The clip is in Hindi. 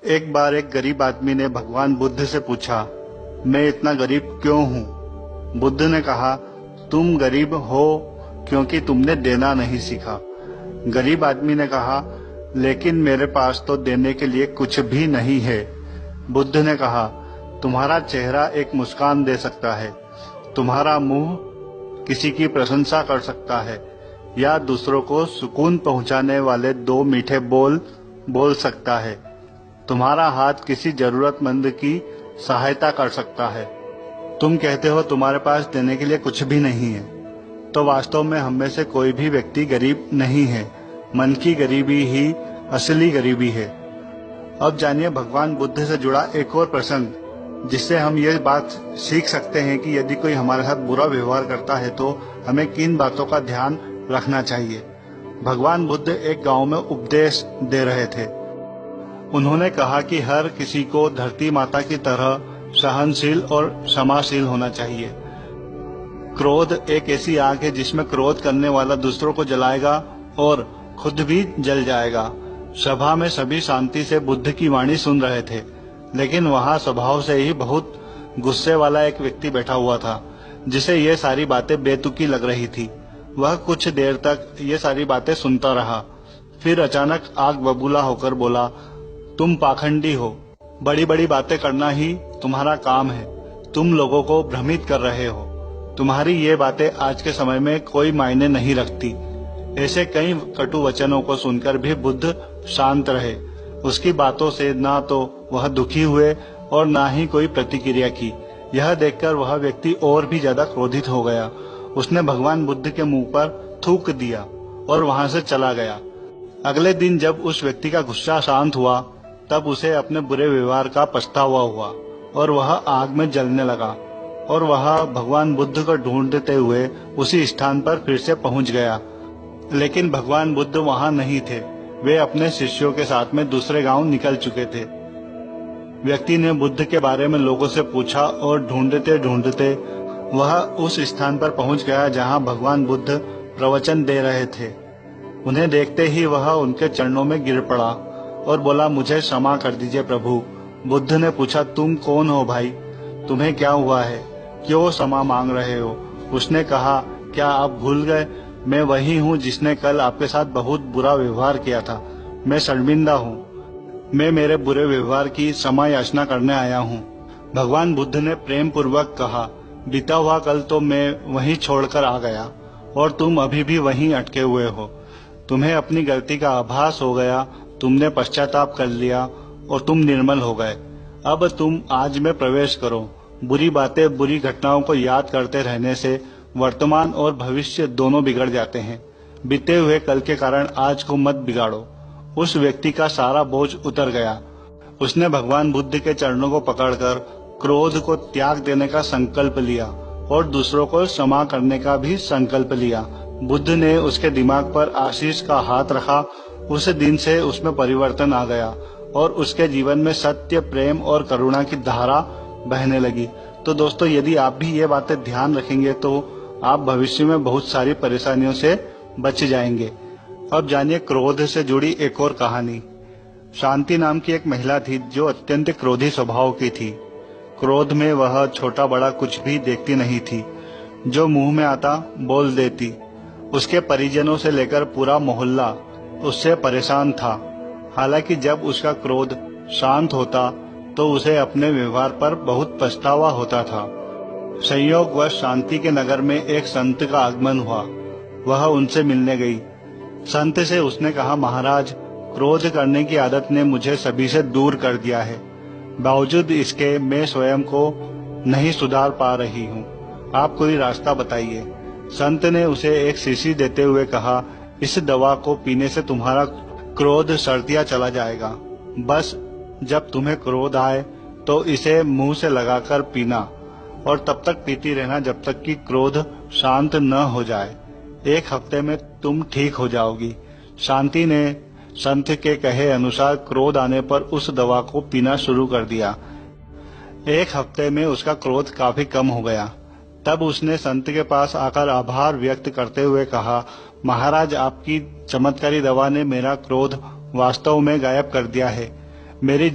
एक बार एक गरीब आदमी ने भगवान बुद्ध से पूछा, मैं इतना गरीब क्यों हूँ? बुद्ध ने कहा, तुम गरीब हो क्योंकि तुमने देना नहीं सीखा। गरीब आदमी ने कहा, लेकिन मेरे पास तो देने के लिए कुछ भी नहीं है। बुद्ध ने कहा, तुम्हारा चेहरा एक मुस्कान दे सकता है, तुम्हारा मुंह किसी की प्रशंसा कर सकता है, या दूसरों को सुकून पहुंचाने वाले दो मीठे बोल बोल सकता है। तुम्हारा हाथ किसी जरूरतमंद की सहायता कर सकता है। तुम कहते हो तुम्हारे पास देने के लिए कुछ भी नहीं है, तो वास्तव में हम में से कोई भी व्यक्ति गरीब नहीं है। मन की गरीबी ही असली गरीबी है। अब जानिए भगवान बुद्ध से जुड़ा एक और प्रसंग, जिससे हम ये बात सीख सकते हैं कि यदि कोई हमारे साथ बुरा व्यवहार करता है तो हमें किन बातों का ध्यान रखना चाहिए। भगवान बुद्ध एक गांव में उपदेश दे रहे थे। उन्होंने कहा कि हर किसी को धरती माता की तरह सहनशील और क्षमाशील होना चाहिए। क्रोध एक ऐसी आग है जिसमें क्रोध करने वाला दूसरों को जलाएगा और खुद भी जल जाएगा। सभा में सभी शांति से बुद्ध की वाणी सुन रहे थे, लेकिन वहां स्वभाव से ही बहुत गुस्से वाला एक व्यक्ति बैठा हुआ था, जिसे ये सारी बातें बेतुकी लग रही थी। वह कुछ देर तक ये सारी बातें सुनता रहा, फिर अचानक आग बबूला होकर बोला, तुम पाखंडी हो, बड़ी बड़ी बातें करना ही तुम्हारा काम है, तुम लोगों को भ्रमित कर रहे हो, तुम्हारी ये बातें आज के समय में कोई मायने नहीं रखती। ऐसे कई कटु वचनों को सुनकर भी बुद्ध शांत रहे। उसकी बातों से ना तो वह दुखी हुए और ना ही कोई प्रतिक्रिया की। यह देखकर वह व्यक्ति और भी ज्यादा क्रोधित हो गया। उसने भगवान बुद्ध के मुंह पर थूक दिया और वहां से चला गया। अगले दिन जब उस व्यक्ति का गुस्सा शांत हुआ, तब उसे अपने बुरे व्यवहार का पछतावा हुआ और वह आग में जलने लगा, और वह भगवान बुद्ध को ढूंढते हुए उसी स्थान पर फिर से पहुंच गया। लेकिन भगवान बुद्ध वहां नहीं थे। वे अपने शिष्यों के साथ में दूसरे गांव निकल चुके थे। व्यक्ति ने बुद्ध के बारे में लोगों से पूछा और ढूंढते ढूंढते वह उस स्थान पर पहुंच गया जहां भगवान बुद्ध प्रवचन दे रहे थे। उन्हें देखते ही वह उनके चरणों में गिर पड़ा और बोला, मुझे क्षमा कर दीजिए प्रभु। बुद्ध ने पूछा, तुम कौन हो भाई? तुम्हें क्या हुआ है? क्यों क्षमा मांग रहे हो? उसने कहा, क्या आप भूल गए? मैं वही हूँ जिसने कल आपके साथ बहुत बुरा व्यवहार किया था। मैं शर्मिंदा हूँ। मैं मेरे बुरे व्यवहार की क्षमा याचना करने आया हूँ। भगवान बुद्ध ने प्रेम पूर्वक कहा, बीता हुआ कल तो मैं वहीं छोड़कर आ गया और तुम अभी भी वहीं अटके हुए हो। तुम्हें अपनी गलती का आभास हो गया, तुमने पश्चाताप कर लिया और तुम निर्मल हो गए। अब तुम आज में प्रवेश करो। बुरी बातें, बुरी घटनाओं को याद करते रहने से वर्तमान और भविष्य दोनों बिगड़ जाते हैं। बीते हुए कल के कारण आज को मत बिगाड़ो। उस व्यक्ति का सारा बोझ उतर गया। उसने भगवान बुद्ध के चरणों को पकड़कर क्रोध को त्याग देने का संकल्प लिया और दूसरों को क्षमा करने का भी संकल्प लिया। बुद्ध ने उसके दिमाग पर आशीष का हाथ रखा। उस दिन से उसमें परिवर्तन आ गया और उसके जीवन में सत्य, प्रेम और करुणा की धारा बहने लगी। तो दोस्तों, यदि आप भी ये बातें ध्यान रखेंगे तो आप भविष्य में बहुत सारी परेशानियों से बच जाएंगे। अब जानिए क्रोध से जुड़ी एक और कहानी। शांति नाम की एक महिला थी जो अत्यंत क्रोधी स्वभाव की थी। क्रोध में वह छोटा बड़ा कुछ भी देखती नहीं थी, जो मुंह में आता बोल देती। उसके परिजनों से लेकर पूरा मोहल्ला उससे परेशान था। हालांकि जब उसका क्रोध शांत होता तो उसे अपने व्यवहार पर बहुत पछतावा होता था। संयोगवश शांति के नगर में एक संत का आगमन हुआ। वह उनसे मिलने गई। संत से उसने कहा, महाराज, क्रोध करने की आदत ने मुझे सभी से दूर कर दिया है। बावजूद इसके मैं स्वयं को नहीं सुधार पा रही हूँ। आप कोई रास्ता बताइए। संत ने उसे एक शीशी देते हुए कहा, इस दवा को पीने से तुम्हारा क्रोध सर्दिया चला जाएगा। बस जब तुम्हें क्रोध आए तो इसे मुंह से लगाकर पीना और तब तक पीती रहना जब तक कि क्रोध शांत न हो जाए। एक हफ्ते में तुम ठीक हो जाओगी। शांति ने संत के कहे अनुसार क्रोध आने पर उस दवा को पीना शुरू कर दिया। एक हफ्ते में उसका क्रोध काफी कम हो गया। तब उसने संत के पास आकर आभार व्यक्त करते हुए कहा, महाराज, आपकी चमत्कारी दवा ने मेरा क्रोध वास्तव में गायब कर दिया है। मेरी